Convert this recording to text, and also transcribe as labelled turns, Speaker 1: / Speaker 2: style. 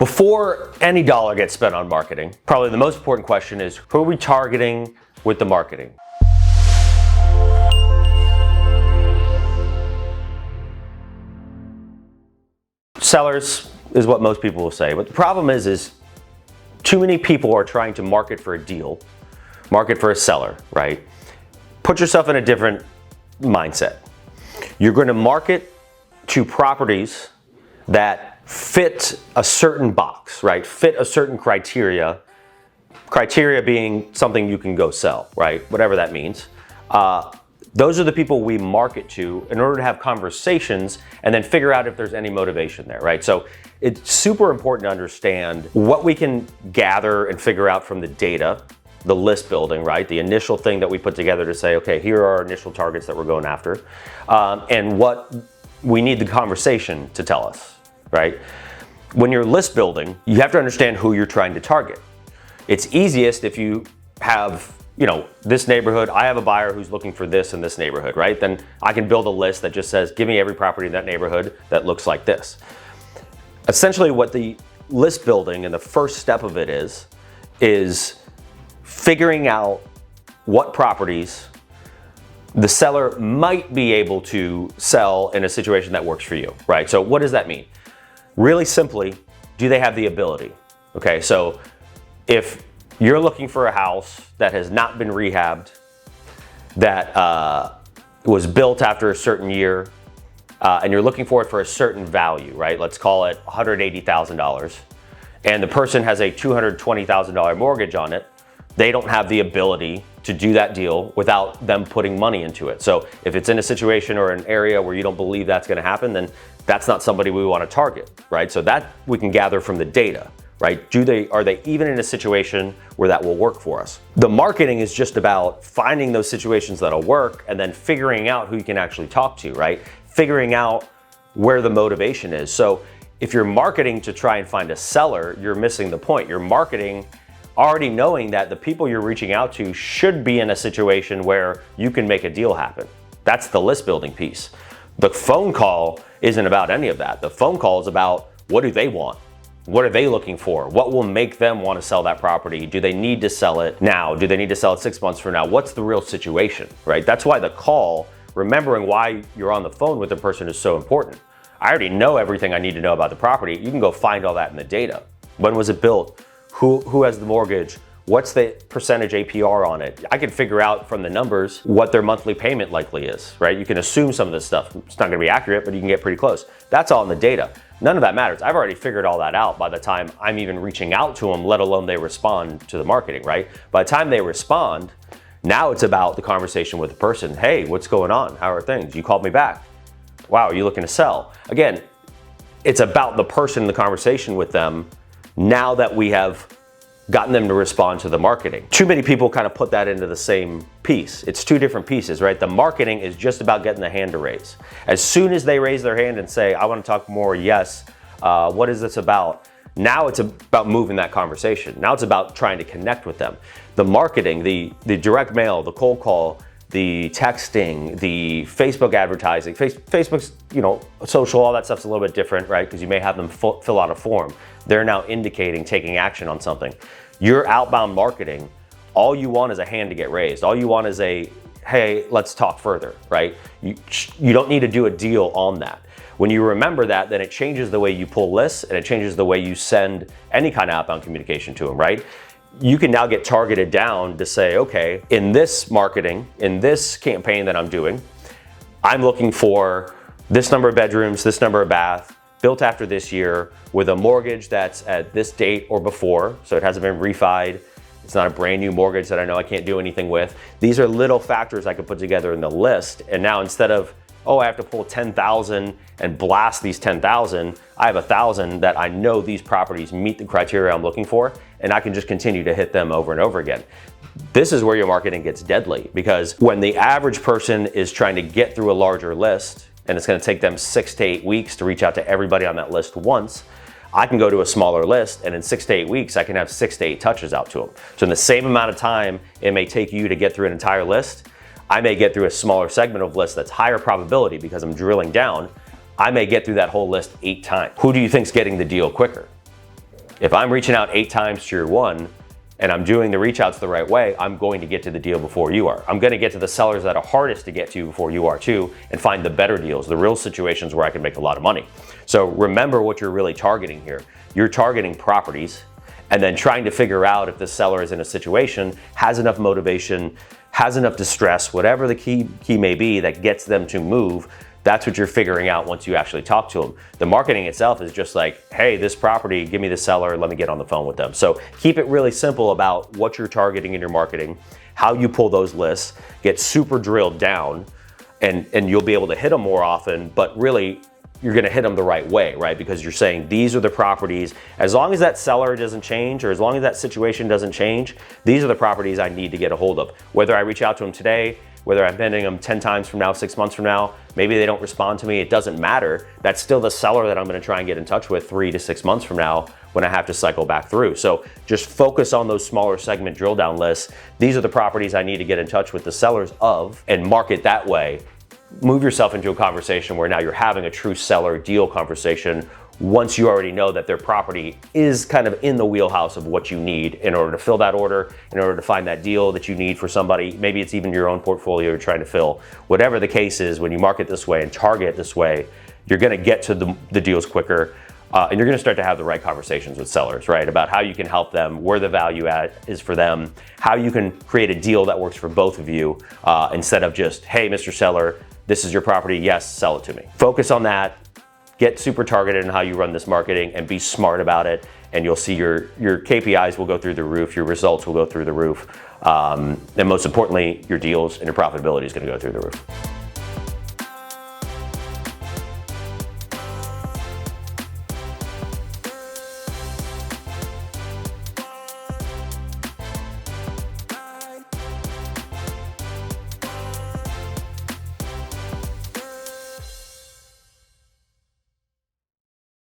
Speaker 1: Before any dollar gets spent on marketing, probably the most important question is, who are we targeting with the marketing? Sellers is what most people will say, but the problem is too many people are trying to market for a deal, market for a seller, right? Put yourself in a different mindset. You're going to market to properties that fit a certain box, right? Fit a certain criteria. Criteria being something you can go sell, right? Whatever that means. Those are the people we market to in order to have conversations and then figure out if there's any motivation there, right? So it's super important to understand what we can gather and figure out from the data, the list building, right? The initial thing that we put together to say, okay, here are our initial targets that we're going after, and what we need the conversation to tell us, right? When you're list building, you have to understand who you're trying to target. It's easiest if you have, this neighborhood, I have a buyer who's looking for this in this neighborhood, right? Then I can build a list that just says, give me every property in that neighborhood that looks like this. Essentially what the list building and the first step of it is figuring out what properties the seller might be able to sell in a situation that works for you, right? So what does that mean? Really simply, do they have the ability? Okay, so if you're looking for a house that has not been rehabbed, that was built after a certain year, and you're looking for it for a certain value, right? Let's call it $180,000, and the person has a $220,000 mortgage on it, they don't have the ability to do that deal without them putting money into it. So if it's in a situation or an area where you don't believe that's gonna happen, then that's not somebody we wanna target, right? So that we can gather from the data, right? Are they even in a situation where that will work for us? The marketing is just about finding those situations that'll work and then figuring out who you can actually talk to, right? Figuring out where the motivation is. So if you're marketing to try and find a seller, you're missing the point. You're marketing already knowing that the people you're reaching out to should be in a situation where you can make a deal happen. That's the list building piece. The phone call isn't about any of that. The phone call is about, what do they want? What are they looking for? What will make them want to sell that property? Do they need to sell it now? Do they need to sell it 6 months from now? What's the real situation, right? That's why the call, remembering why you're on the phone with the person, is so important. I already know everything I need to know about the property. You can go find all that in the data. When was it built? Who has the mortgage? What's the percentage APR on it? I can figure out from the numbers what their monthly payment likely is, right? You can assume some of this stuff. It's not gonna be accurate, but you can get pretty close. That's all in the data. None of that matters. I've already figured all that out by the time I'm even reaching out to them, let alone they respond to the marketing, right? By the time they respond, now it's about the conversation with the person. Hey, what's going on? How are things? You called me back. Wow, are you looking to sell? Again, it's about the person, the conversation with them, now that we have gotten them to respond to the marketing. Too many people kind of put that into the same piece. It's two different pieces, right? The marketing is just about getting the hand to raise. As soon as they raise their hand and say, I want to talk more, yes, what is this about? Now it's about moving that conversation. Now it's about trying to connect with them. The marketing, the direct mail, the cold call, the texting, the Facebook advertising, Facebook's, social, all that stuff's a little bit different, right? Because you may have them fill out a form. They're now indicating taking action on something. Your outbound marketing, all you want is a hand to get raised. All you want is hey, let's talk further, right? You don't need to do a deal on that. When you remember that, then it changes the way you pull lists and it changes the way you send any kind of outbound communication to them, right? You can now get targeted down to say, okay, in this marketing, in this campaign that I'm doing, I'm looking for this number of bedrooms, this number of bath, built after this year, with a mortgage that's at this date or before, so it hasn't been refied. It's not a brand new mortgage that I know I can't do anything with. These are little factors I could put together in the list, and now instead of, I have to pull 10,000 and blast these 10,000, I have 1,000 that I know these properties meet the criteria I'm looking for, and I can just continue to hit them over and over again. This is where your marketing gets deadly, because when the average person is trying to get through a larger list, and it's gonna take them 6 to 8 weeks to reach out to everybody on that list once, I can go to a smaller list, and in 6 to 8 weeks, I can have 6 to 8 touches out to them. So in the same amount of time it may take you to get through an entire list, I may get through a smaller segment of list that's higher probability because I'm drilling down. I may get through that whole list 8 times. Who do you think's getting the deal quicker? If I'm reaching out 8 times to your 1, and I'm doing the reach outs the right way, I'm going to get to the deal before you are. I'm gonna get to the sellers that are hardest to get to before you are too, and find the better deals, the real situations where I can make a lot of money. So remember what you're really targeting here. You're targeting properties and then trying to figure out if the seller is in a situation, has enough motivation, has enough distress, whatever the key may be that gets them to move. That's what you're figuring out once you actually talk to them. The marketing itself is just like, hey, this property, give me the seller, let me get on the phone with them. So keep it really simple about what you're targeting in your marketing, how you pull those lists, get super drilled down, and you'll be able to hit them more often, but really you're gonna hit them the right way, right? Because you're saying these are the properties, as long as that seller doesn't change or as long as that situation doesn't change, these are the properties I need to get a hold of. Whether I reach out to them today, whether I'm vending them 10 times from now, 6 months from now, maybe they don't respond to me, it doesn't matter. That's still the seller that I'm gonna try and get in touch with 3 to 6 months from now when I have to cycle back through. So just focus on those smaller segment drill down lists. These are the properties I need to get in touch with the sellers of and market that way. Move yourself into a conversation where now you're having a true seller deal conversation once you already know that their property is kind of in the wheelhouse of what you need in order to fill that order, in order to find that deal that you need for somebody. Maybe it's even your own portfolio you're trying to fill. Whatever the case is, when you market this way and target this way, you're gonna get to the deals quicker, and you're gonna start to have the right conversations with sellers, right? About how you can help them, where the value add is for them, how you can create a deal that works for both of you, instead of just, hey, Mr. Seller, this is your property, yes, sell it to me. Focus on that. Get super targeted in how you run this marketing and be smart about it, and you'll see your KPIs will go through the roof, your results will go through the roof, and most importantly, your deals and your profitability is gonna go through the roof.